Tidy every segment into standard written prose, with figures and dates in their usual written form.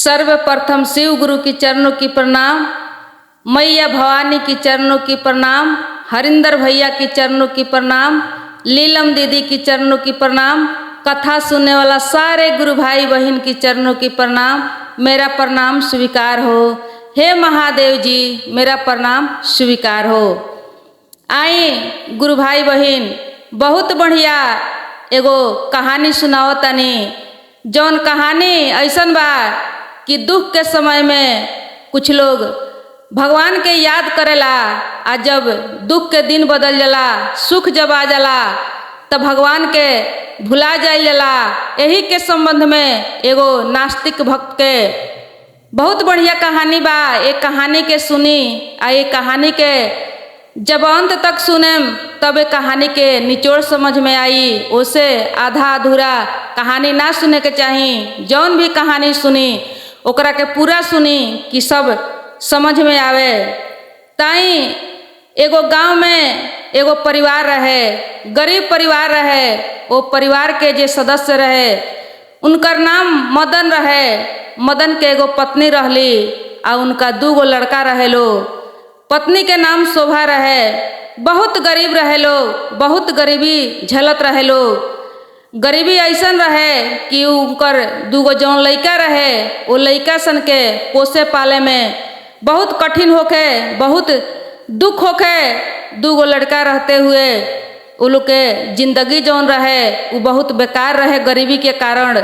सर्वप्रथम शिव गुरु की चरणों की प्रणाम, मैया भवानी की चरणों की प्रणाम, हरिंदर भैया की चरणों की प्रणाम, लीलम दीदी की चरणों की प्रणाम, कथा सुनने वाला सारे गुरु भाई बहन की चरणों की प्रणाम। मेरा प्रणाम स्वीकार हो। हे महादेव जी, मेरा प्रणाम स्वीकार हो। आए गुरु भाई बहन, बहुत बढ़िया एगो कहानी सुनाओ तनी। जौन कहानी ऐसन बा कि दुख के समय में कुछ लोग भगवान के याद करेला, आ जब दुख के दिन बदल जाला, सुख जब आ जाला तब भगवान के भुला जाइल जाला। यही के संबंध में एगो नास्तिक भक्त के बहुत बढ़िया कहानी बा। एक कहानी के सुनी, आ ये कहानी के जब अंत तक सुनेम तब ये कहानी के निचोड़ समझ में आई। उसे आधा अधूरा कहानी ना सुने के चाही। जौन भी कहानी सुनी ओकरा के पूरा सुनी कि सब समझ में आवे। ताई एगो गांव में एगो परिवार रहे, गरीब परिवार रहे। वो परिवार के जे सदस्य रहे उनकर नाम मदन रहे। मदन के एगो पत्नी रहली, आ उनका दूगो लड़का रहे लो। पत्नी के नाम शोभा रहे। बहुत गरीब रहे लोग, बहुत गरीबी झेलत रहे लोग। गरीबी ऐसन रहे कि उनकर दूगो जौन लइका रहे वो लइका सन के पोसे पाले में बहुत कठिन होखे, बहुत दुख होखे। दूगो लड़का रहते हुए वो लोग के जिंदगी जौन रहे वो बहुत बेकार रहे गरीबी के कारण।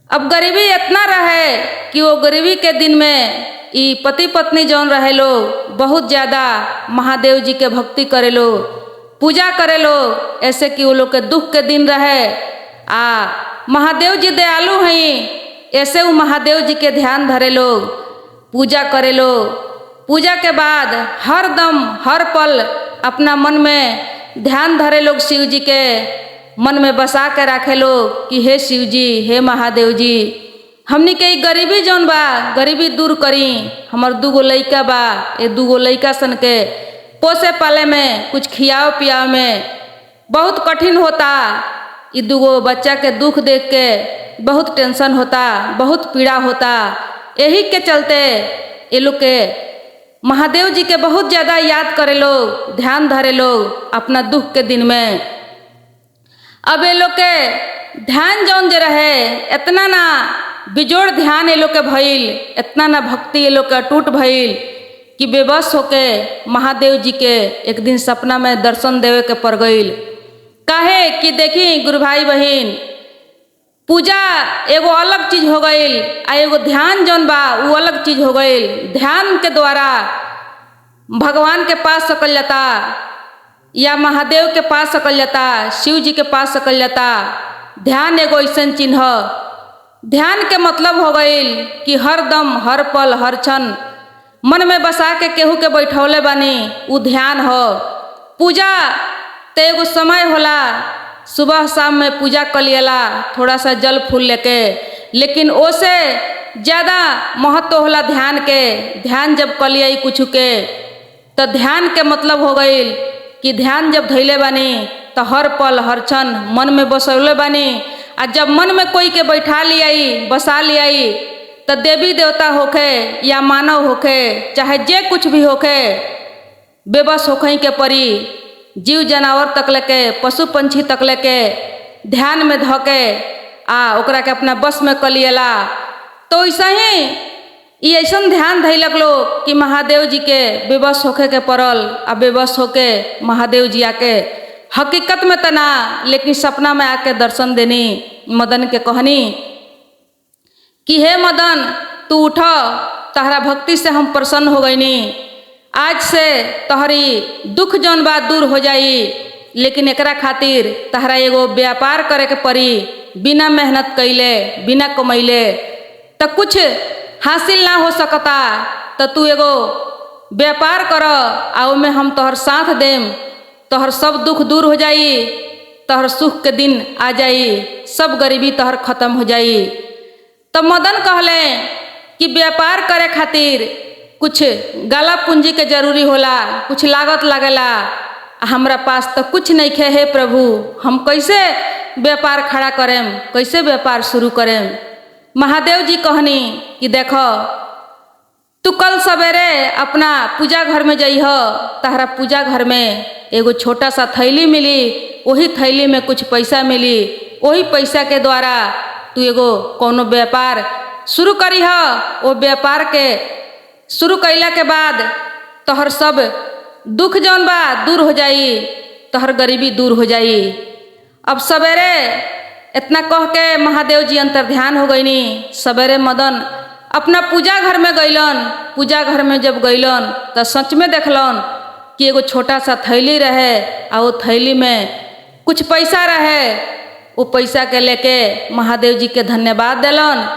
अब गरीबी इतना रहे कि वो गरीबी के दिन में ई पति पत्नी जौन रहे लो बहुत ज़्यादा महादेव जी के भक्ति करे लो, पूजा करे लो। ऐसे कि वो लोग के दुख के दिन रहे। आ महादेव जी दयालु हैं, ऐसे वो महादेव जी के ध्यान धरे लोग, पूजा करे लो। पूजा के बाद हर दम हर पल अपना मन में ध्यान धरे लोग, शिव जी के मन में बसा के रखे लोग कि हे शिव जी, हे महादेव जी, हमनी के गरीबी जौन बा गरीबी दूर करी। हमार दूगो लइका बा, ये दूगो लइका सन के पोसे पाले में कुछ खियाओ पियाओ में बहुत कठिन होता। ये दूगो बच्चा के दुख देख के बहुत टेंशन होता, बहुत पीड़ा होता। यही के चलते ये लोग के महादेव जी के बहुत ज़्यादा याद करे लोग, ध्यान धरे लोग अपना दुख के दिन में। अब ये लोग के ध्यान जौन जे रहे इतना ना बिजोड़ ध्यान ये लोग के भइल, इतना ना भक्ति ये लोग के अटूट भइल कि बेबस होके महादेव जी के एक दिन सपना में दर्शन देवे के पड़ गईल। काहे कि देखी गुरु भाई बहन, पूजा एगो अलग चीज हो गईल, आ एगो ध्यान जौन बा वो अलग चीज हो गईल। ध्यान के द्वारा भगवान के पास सकल जाता, या महादेव के पास सकल जाता, शिव जी के पास सकल जाता। ध्यान एगो ऐसन चिन्ह। ध्यान के मतलब हो गईल कि हर दम हर पल हर क्षण मन में बसा के केहू के बैठौले बानी, वो ध्यान हो। पूजा तो एगो समय होला, सुबह शाम में पूजा कर लियला थोड़ा सा जल फूल लेके, लेकिन ओसे ज़्यादा महत्व होला ध्यान के। ध्यान जब कर लिया कुछ के तो ध्यान के मतलब हो गईल कि ध्यान जब धैले बानी तो हर पल हर क्षण मन में बसौले बानी। आ जब मन में कोई के बैठा लियाई बसा लियाई तो देवी देवता होखे या मानव होखे, चाहे जे कुछ भी होखे, बेबस होखे के परी। जीव जानवर तक लेके पशु पंछी तक लेके ध्यान में धके आ ओकरा के अपना बस में कर लियला। तो ऐसा ही ये ऐसा ध्यान धैलक लोग कि महादेव जी के बेबस होखे के पड़ल। आ बेबस होके महादेव जी आके हकीकत में तना लेकिन सपना में आके दर्शन देनी। मदन के कहनी कि हे मदन, तू उठ, तहरा भक्ति से हम प्रसन्न हो गईनी। आज से तहरी दुख जौन बा दूर हो जाई, लेकिन एकरा खातिर तहरा एगो व्यापार करे के पड़ी। बिना मेहनत कैले बिना कमैले तो कुछ हासिल ना हो सकता। तो तू एगो व्यापार कर, आ ओमे हम तोहर साथ देम। तोहर सब दुख दूर हो जाई, तोहर सुख के दिन आ जाई, सब गरीबी तोहर खत्म हो जाई। तो मदन कहले कि व्यापार करे खातिर कुछ गाला पूंजी के जरूरी होला, कुछ लागत लागेला। हमरा पास तो कुछ नहीं खे। हे प्रभु, हम कैसे व्यापार खड़ा करें, कैसे व्यापार शुरू करें। महादेव जी कहनी कि देखो तू कल सवेरे अपना पूजा घर में जइह, तहरा पूजा घर में एगो छोटा सा थैली मिली, वही थैली में कुछ पैसा मिली, वही पैसा के द्वारा तू एगो कोनो व्यापार शुरू करीह। वो व्यापार के शुरू कैला के बाद तोहर सब दुख जौन बा दूर हो जाई, तोहर गरीबी दूर हो जाई। अब सवेरे इतना कह के महादेव जी अंतर ध्यान हो गईनी। सवेरे मदन अपना पूजा घर में गईलन। पूजा घर में जब गईलन तो सच में देखलन कि एगो छोटा सा थैली रहे और वो थैली में कुछ पैसा रहे। वो पैसा के लेके महादेव जी के धन्यवाद दिलन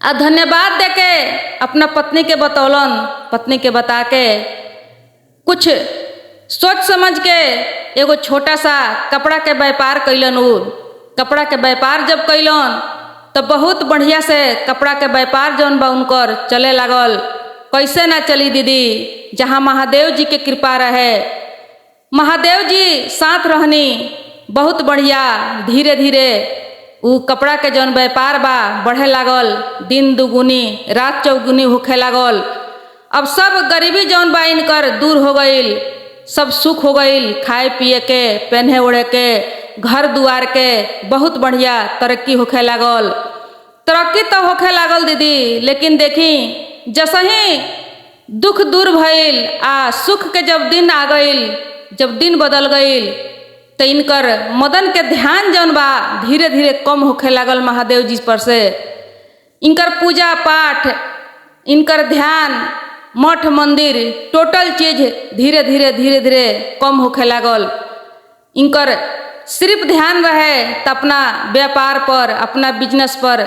और धन्यवाद देके अपना पत्नी के बतौलन। पत्नी के बता के कुछ सोच समझ के एगो छोटा सा कपड़ा के व्यापार कैलन। उ कपड़ा के व्यापार जब कैलन तो बहुत बढ़िया से कपड़ा के व्यापार जौन बा उनकर चले लागल। कैसे ना चली दीदी, जहाँ महादेव जी के कृपा रहे, महादेव जी साथ रहनी, बहुत बढ़िया। धीरे धीरे उ कपड़ा के जौन व्यापार बा बढ़े लागल, दिन दुगुनी रात चौगुनी होखे लागल। अब सब गरीबी जौन बा इनकर दूर हो गईल, सब सुख हो गईल, खाए पिए के, पहने ओढ़े के, घर दुआर के बहुत बढ़िया तरक्की होखे लागल। तरक्की तो होखे लागल दीदी, लेकिन देखी जैसे ही दुख दूर भइल आ सुख के जब दिन आ गईल, जब दिन बदल गईल, तो इनकर मदन के ध्यान जौन बा धीरे धीरे कम होखे लागल महादेव जी पर से। इनकर पूजा पाठ, इनकर ध्यान, मठ मंदिर, टोटल चीज धीरे धीरे कम होखे लागल। इनकर सिर्फ ध्यान रहे तो अपना व्यापार पर, अपना बिजनेस पर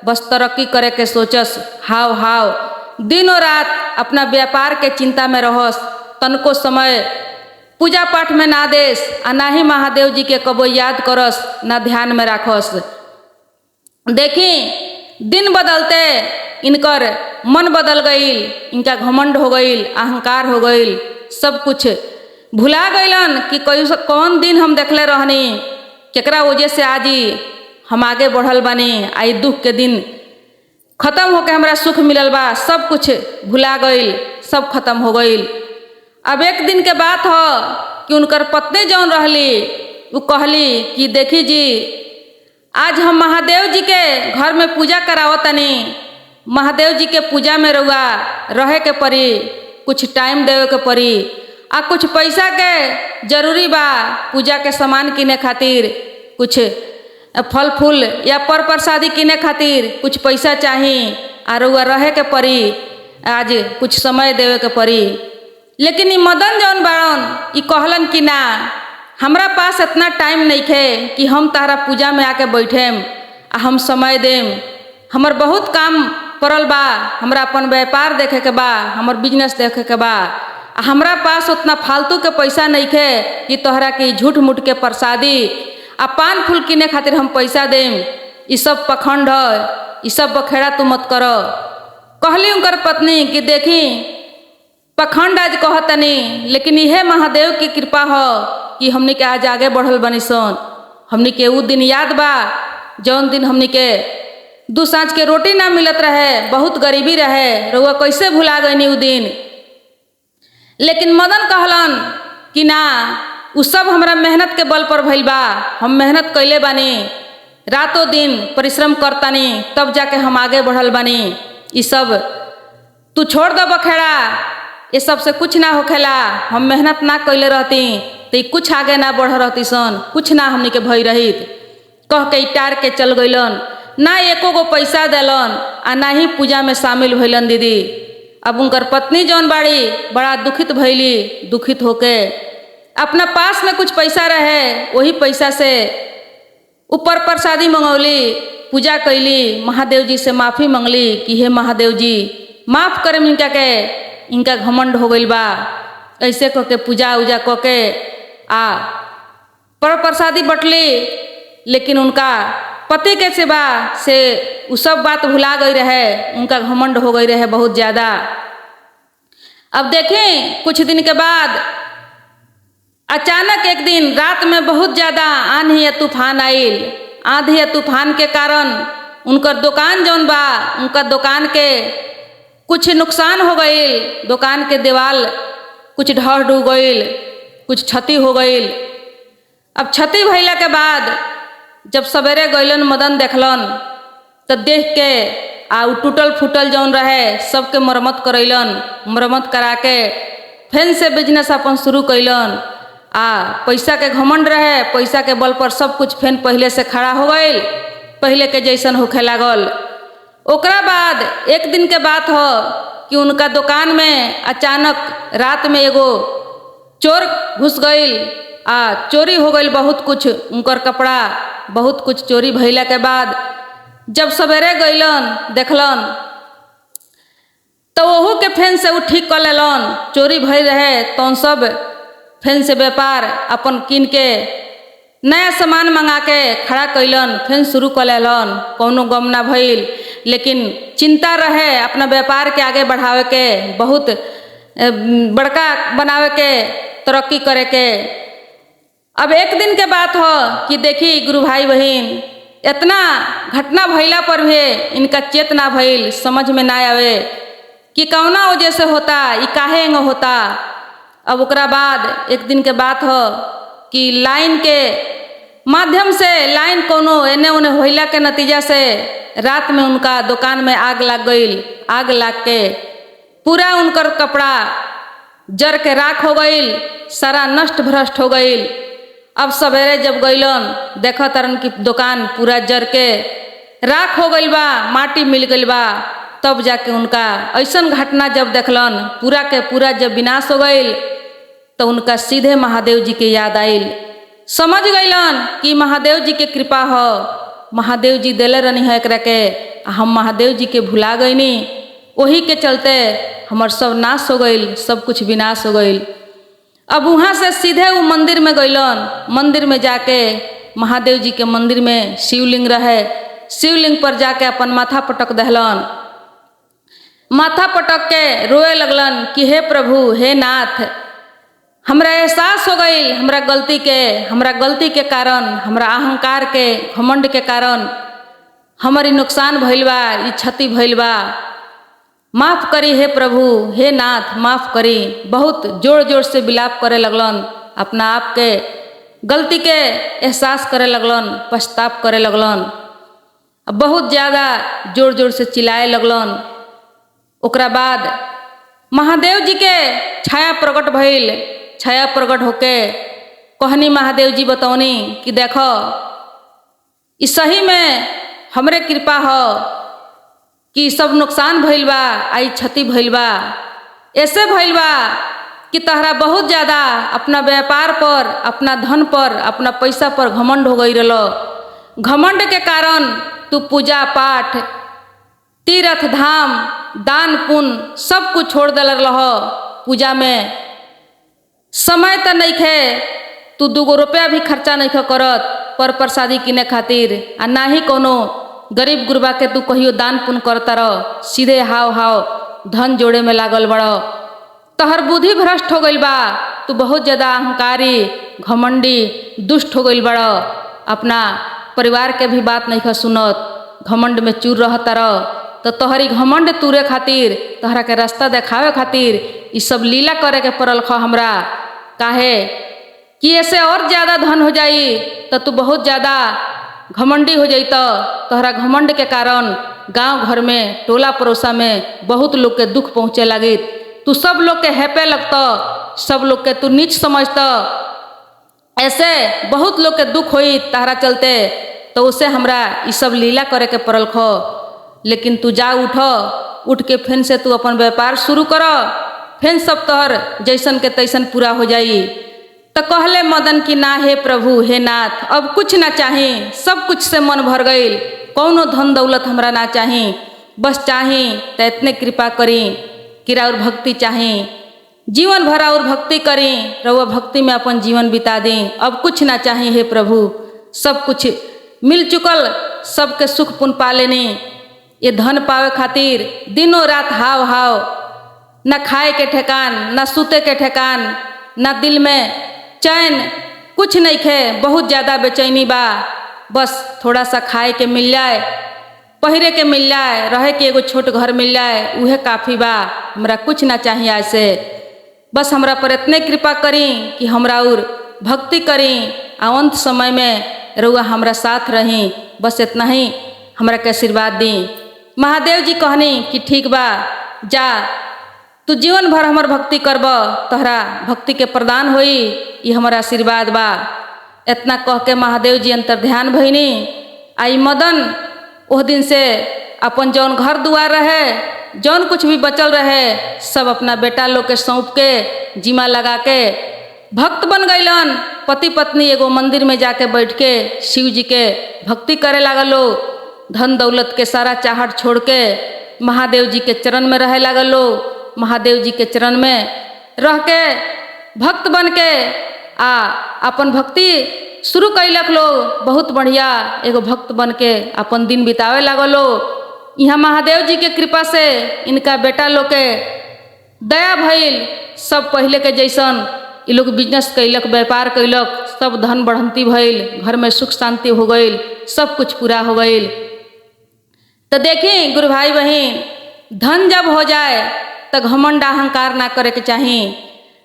बस तरक्की करे के सोचस। हाव दिनों रात अपना व्यापार के चिंता में रहस, तनको समय पूजा पाठ में ना देस आ ना ही महादेव जी के कबो याद करस, ना ध्यान में राखस। देखी दिन बदलते इनकर मन बदल गईल, इनका घमंड हो गईल, अहंकार हो गईल, सब कुछ भुला गईलन कि कौन दिन हम देखले रहनी, केकरा वजह से आज हम आगे बढ़ल बानी, आई दुख के दिन खत्म होके हमरा सुख मिलल बा, सब कुछ भुला गईल, सब खत्म हो गईल। अब एक दिन के बात हो कि उनकर पत्नी जौन रहली वो कहली कि देखी जी आज हम महादेव जी के घर में पूजा करावतनी, महादेव जी के पूजा में रहुआ रहे के पड़ी, कुछ टाइम देवे के पड़ी आ कुछ पैसा के जरूरी बा, पूजा के सामान किने खातिर, कुछ फल फूल या पर प्रसादी किने खातिर कुछ पैसा चाही आ रहुआ रहे के पड़ी, आज कुछ समय देवे के पड़ी। लेकिन ई मदन जौन बाड़न ई कहलन कि ना, हमरा पास इतना टाइम नहीं खे कि हम तारा पूजा में आके बैठेम आ हम समय देम, हमर बहुत काम पड़ल बा, हमरा अपन व्यापार देखे के बा, हमर बिजनेस देखे के बा, हमरा पास उतना फालतू के पैसा नहीं खे कि तोहरा के झूठ मूठ के प्रसादी आ पान फूल किने खातिर हम पैसा देम। ई सब पखंड है, ई सब बखेड़ा तू मत करो। कहली उनकर पत्नी कि देखी पखंड आज कहतनी, लेकिन यह महादेव की कृपा हो कि हमनी के आज आगे बढ़ल बनी सन। हमनी के वो दिन याद बा जौन दिन हमनी के दू सांझ के रोटी ना मिलत रहे, बहुत गरीबी रहे, रउआ कैसे भुला गईनी उ दिन। लेकिन मदन कहलन कि ना, उ सब हमरा मेहनत के बल पर भइल बा, हम मेहनत कैले बानी, रातों दिन परिश्रम करतानी, तब जाके हम आगे बढ़ल बानी। ये सब तू छोड़ दो बखेड़ा, ये सब से कुछ ना होखेला, हम मेहनत ना कैले रहती तो कुछ आगे ना बढ़ रहती सन, कुछ ना हमनी के भई रहित। कह के इटार के चल गईलन, ना एको गो पैसा देलन आ ना ही पूजा में शामिल भइलन दीदी। अब उनकर पत्नी जौन बाड़ी बड़ा दुखित भइली, दुखित होके अपना पास में कुछ पैसा रहे वही पैसा से ऊपर प्रसादी मंगौली, पूजा कैली, महादेव जी से माफ़ी मंगली कि हे महादेव जी माफ़ करें इनका के, इनका घमंड हो गईल बा। ऐसे कह के पूजा उजा कह के आ पर प्रसादी बटली, लेकिन उनका पति के सेवा से वो सब बात भुला गई रहे, उनका घमंड हो गई रहे बहुत ज़्यादा। अब देखें कुछ दिन के बाद अचानक एक दिन रात में बहुत ज़्यादा आंधी या तूफान आयल। आंधी या तूफान के कारण उनकर दुकान जौन बा उनका दुकान के कुछ नुकसान हो गईल, दुकान के दीवाल कुछ ढह डू गईल, कुछ क्षति हो गईल। अब क्षति भइला के बाद जब सवेरे गईलन मदन देखलन तो देख के आ टूटल फूटल जौन रहे सबके मरम्मत करैलन। मरम्मत करा के फिर से बिजनेस अपन शुरू कैलन। आ पैसा के घमंड रहे, पैसा के बल पर सब कुछ फिर पहले से खड़ा हो गईल, पहले के जैसन होखे लागल। ओकरा बाद एक दिन के बात हो कि उनका दुकान में अचानक रात में एगो चोर घुस गईल आ चोरी हो गईल बहुत कुछ, उनकर कपड़ा बहुत कुछ चोरी भइला के बाद जब सवेरे गईलन देखलन तो ओहू के फेन से उ ठीक कर लेलन। चोरी भई रहे तो सब फेन से व्यापार अपन किन के नया सामान मंगा के खड़ा कैलन, फिर शुरू कर लेलन। कौनो गम ना भइल, लेकिन चिंता रहे अपना व्यापार के आगे बढ़ावे के, बहुत बड़का बनावे के, तरक्की करे के। अब एक दिन के बात हो कि देखी गुरु भाई बहन, इतना घटना भइला पर भी इनका चेत ना भइल, समझ में ना आवे कि कौना वजह से होता, ई काहे एंग होता। अब ओकरा बाद एक दिन के बात हो कि लाइन के माध्यम से लाइन कोनो एने ओने होइला के नतीजा से रात में उनका दुकान में आग लग गईल। आग लग के पूरा उनकर कपड़ा जर के राख हो गईल, सारा नष्ट भ्रष्ट हो गईल। अब सवेरे जब गईलन देखा तरन की दुकान पूरा जर के राख हो गईल बा, माटी मिल गईल बा। तब जाके उनका ऐसन घटना जब देखलन पूरा के पूरा जब विनाश हो गईल तो उनका सीधे महादेव जी के याद आईल। समझ गईलन कि महादेव जी के कृपा हो, महादेव जी देले रहनी है एकरा के, हम महादेव जी के भुला गईनी, वही के चलते हमर सब नाश हो गईल, सब कुछ विनाश हो गईल। अब वहाँ से सीधे वो मंदिर में गईलन। मंदिर में जाके महादेव जी के मंदिर में शिवलिंग रहे, शिवलिंग पर जाके अपन माथा पटक दहलन। माथा पटक के रोए लगलन कि हे प्रभु, हे नाथ, हमरा एहसास हो गईल हमरा गलती के कारण, हमरा अहंकार के घमंड के कारण हमारी नुकसान भइल बा, ई क्षति भइल बा। माफ़ करी हे प्रभु, हे नाथ, माफ़ करी। बहुत जोर जोर से विलाप करे लगलन, अपना आप के गलती के एहसास करे लगलन, पछताप करे लगलन। बहुत ज़्यादा जोर जोर से चिल्लाए लगलन। ओकरा बाद महादेव जी के छाया प्रकट भइल। छाया प्रकट होके कहनी महादेव जी बतौनी कि देखो ई सही में हमरे कृपा हो कि सब नुकसान भइल बा, आई क्षति भइल बा। ऐसे भइल बा कि तहरा बहुत ज़्यादा अपना व्यापार पर, अपना धन पर, अपना पैसा पर घमंड हो गई रलो। घमंड के कारण तू पूजा पाठ, तीर्थ धाम, दान पुण्य सब कुछ छोड़ दिल रहो। पूजा में समय तो नहीं खे, तू 2 रुपया भी खर्चा नहीं करत पर प्रसादी किने खातिर, आ ना ही कोनो गरीब गुरबा के तू कहियो दान पुण्य करता रह। सीधे हाव हाव धन जोड़े में लागल बड़ो। तहर बुद्धि भ्रष्ट हो गईल बा, तू बहुत ज़्यादा अहंकारी, घमंडी, दुष्ट हो गईल बड़ो। अपना परिवार के भी बात नहीं सुनत, घमंड में चूर रहता रह। तो तोहरी घमंड तूरे खातिर, तोहरा के रास्ता देखावे खातिर ये सब लीला करे के पड़ल ख हमरा। काहे कि ऐसे और ज़्यादा धन हो जाई तो तू बहुत ज़्यादा घमंडी हो जाई। तो तोहरा घमंड के कारण गांव घर में, टोला पड़ोसा में बहुत लोग के दुख पहुँचे लगी। तू सब लोग के हेपे लगता, सब लोग के तू नीच समझता। ऐसे बहुत लोग के दुख होई तहरा चलते, तो उसे हमरा ये सब लीला करे के पड़ल खो। लेकिन तू जा उठ के फिर से तू अपन व्यापार शुरू कर, फिर सब तोहर जैसन के तैसन पूरा हो जाई। तो कहले मदन कि ना हे प्रभु, हे नाथ, अब कुछ ना चाही, सब कुछ से मन भर गईल, कौनो धन दौलत हमरा ना चाही, बस चाही तो इतने कृपा करी कि और भक्ति चाही, जीवन भर और भक्ति करी, रउआ भक्ति में अपन जीवन बिता दी। अब कुछ ना चाही हे प्रभु, सब कुछ मिल चुकल, सबके सुख पुण्य पा लेनी। ये धन पावे खातिर दिनों रात हाव हाव, न खाए के ठेकान, न सूते के ठेकान, न दिल में चैन, कुछ नहीं खे। बहुत ज़्यादा बेचैनी बा, बस थोड़ा सा खाए के मिल जाए, पहिरे के मिल जाए, रहे के एगो छोट घर मिल जाए, उहे काफ़ी बा। हमरा कुछ ना चाहिए ऐसे, बस हमरा पर इतने कृपा करी कि हमरा और भक्ति करी, अंत समय में रउआ हमरा साथ रही, बस इतना ही हमरा के आशीर्वाद दी। महादेव जी कहनी कि ठीक बा, जा तू जीवन भर हमर भक्ति करब, तोहरा भक्ति के प्रदान होई, ये हमारा आशीर्वाद बा। इतना कह के महादेव जी अंतर ध्यान भइनी। आई मदन ओह दिन से अपन जौन घर दुआर रहे, जौन कुछ भी बचल रहे, सब अपना बेटा लोग के सौंप के जिम्मा लगा के भक्त बन गईलन। पति पत्नी एगो मंदिर में जाके बैठ के शिव जी के भक्ति करे लागल लोग। धन दौलत के सारा चाहत छोड़ के महादेव जी के चरण में रहे लागल लोग। महादेव जी के चरण में रह के भक्त बन के अपन भक्ति शुरू कैलक लोग। बहुत बढ़िया एगो भक्त बन के अपन दिन बितावे लागल लोग। यहाँ महादेव जी के कृपा से इनका बेटा लोग के दया भइल। सब पहले के जैसन ये लोग बिजनेस कैलक, व्यापार कैलक, सब धन बढ़ंती भइल, घर में सुख शांति हो गईल, सब कुछ पूरा हो गईल। तो देखी गुरु भाई बहन, धन जब हो जाए तो घमंड अहंकार ना करे के चाही।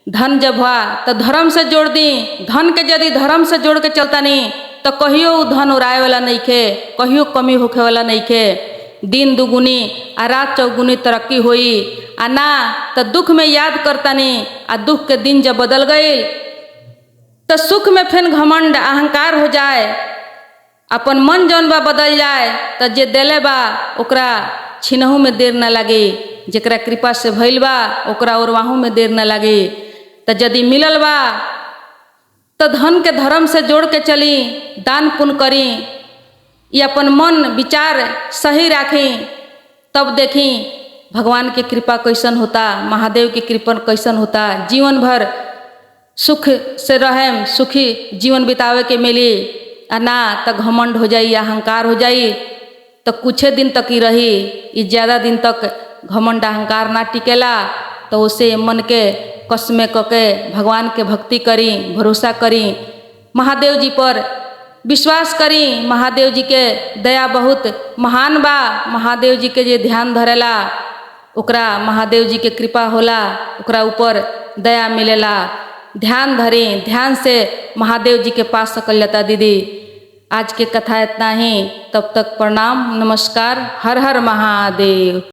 धन जब हुआ तो धर्म से जोड़ दी। धन के यदि धर्म से जोड़ के चलता नहीं तो कहियो धन उड़ाए वाला नहीं खे, कहियो कमी होखे वाला नहीं खे। दिन दुगुनी आ रात चौगुनी तरक्की होई। आ ना तो दुख में याद करता नहीं, आ दुख के दिन जब बदल गई तो सुख में फिर घमंड अहंकार हो जाए, अपन मन जौन बा बदल जाए, तो जे देले बा ओकरा छिनहू में देर न लगे, जेकरा कृपा से भइल बा ओकरा ओरवाहू में देर न लगे। तो यदि मिलल बा तो धन के धर्म से जोड़ के चली, दान पुण्य करी, ये अपन मन विचार सही राखी, तब देखी भगवान की कृपा कैसन होता, महादेव की कृपा कैसन होता। जीवन भर सुख से रहें, सुखी जीवन बितावे के मिली। ना तो घमंड हो जाई, अहंकार हो जाई तो कुछ दिन तक ही रही। ये ज़्यादा दिन तक घमंड अहंकार ना टिकेला। तो उसे मन के कसमे कके भगवान के भक्ति करी, भरोसा करी, महादेव जी पर विश्वास करी। महादेव जी के दया बहुत महान बा। महादेव जी के जे ध्यान धरेला ओकरा महादेव जी के कृपा होला, ओकरा ऊपर दया मिलेला। ध्यान धरी, ध्यान से महादेव जी के पास सकल जाता। दीदी आज के कथा इतना ही, तब तक प्रणाम, नमस्कार, हर हर महादेव।